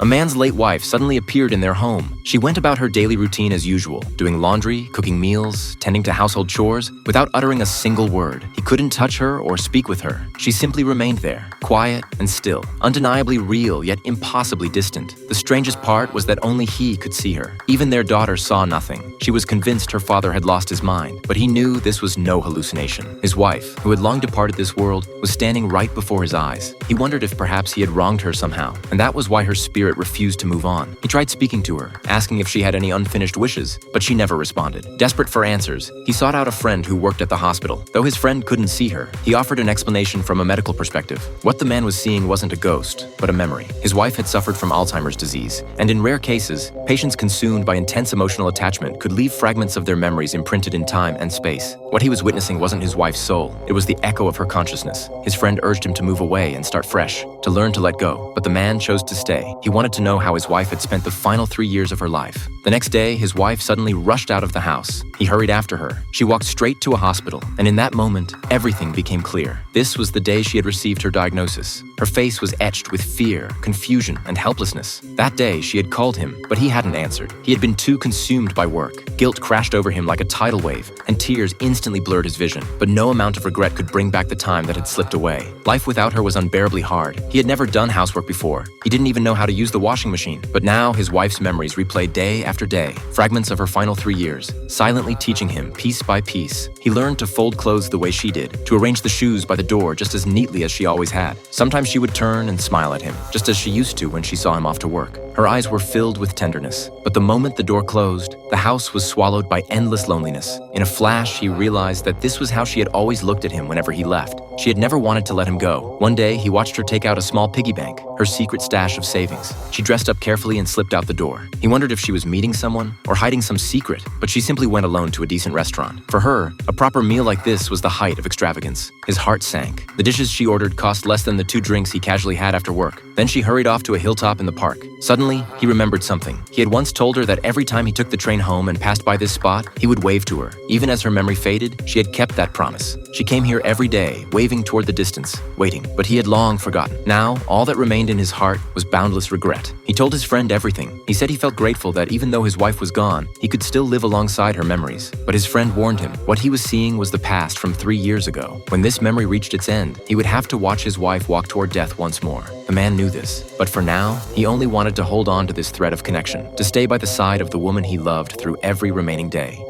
A man's late wife suddenly appeared in their home. She went about her daily routine as usual, doing laundry, cooking meals, tending to household chores, without uttering a single word. He couldn't touch her or speak with her. She simply remained there, quiet and still, undeniably real yet impossibly distant. The strangest part was that only he could see her. Even their daughter saw nothing. She was convinced her father had lost his mind, but he knew this was no hallucination. His wife, who had long departed this world, was standing right before his eyes. He wondered if perhaps he had wronged her somehow, and that was why her spirit refused to move on. He tried speaking to her, asking if she had any unfinished wishes, but she never responded. Desperate for answers, he sought out a friend who worked at the hospital. Though his friend couldn't see her, he offered an explanation from a medical perspective. What the man was seeing wasn't a ghost, but a memory. His wife had suffered from Alzheimer's disease, and in rare cases, patients consumed by intense emotional attachment could leave fragments of their memories imprinted in time and space. What he was witnessing wasn't his wife's soul, it was the echo of her consciousness. His friend urged him to move away and start fresh, to learn to let go, but the man chose to stay. He wanted to know how his wife had spent the final 3 years of her life. The next day, his wife suddenly rushed out of the house. He hurried after her. She walked straight to a hospital, and in that moment, everything became clear. This was the day she had received her diagnosis. Her face was etched with fear, confusion, and helplessness. That day, she had called him, but he hadn't answered. He had been too consumed by work. Guilt crashed over him like a tidal wave, and tears instantly blurred his vision. But no amount of regret could bring back the time that had slipped away. Life without her was unbearably hard. He had never done housework before. He didn't even know how to use the washing machine. But now, his wife's memories replayed day after day, fragments of her final 3 years, silently teaching him piece by piece. He learned to fold clothes the way she did, to arrange the shoes by the door just as neatly as she always had. Sometimes she would turn and smile at him, just as she used to when she saw him off to work. Her eyes were filled with tenderness. But the moment the door closed, the house was swallowed by endless loneliness. In a flash, he realized that this was how she had always looked at him whenever he left. She had never wanted to let him go. One day, he watched her take out a small piggy bank, her secret stash of savings. She dressed up carefully and slipped out the door. He wondered if she was meeting someone or hiding some secret, but she simply went alone to a decent restaurant. For her, a proper meal like this was the height of extravagance. His heart sank. The dishes she ordered cost less than the 2 drinks he casually had after work. Then she hurried off to a hilltop in the park. Suddenly, he remembered something. He had once told her that every time he took the train home and passed by this spot, he would wave to her. Even as her memory faded, she had kept that promise. She came here every day, waving toward the distance, waiting. But he had long forgotten. Now, all that remained in his heart was boundless regret. He told his friend everything. He said he felt grateful that even though his wife was gone, he could still live alongside her memories. But his friend warned him. What he was seeing was the past from 3 years ago. When this memory reached its end, he would have to watch his wife walk toward death once more. The man knew this. But for now, he only wanted to hold on to this thread of connection, to stay by the side of the woman he loved through every remaining day.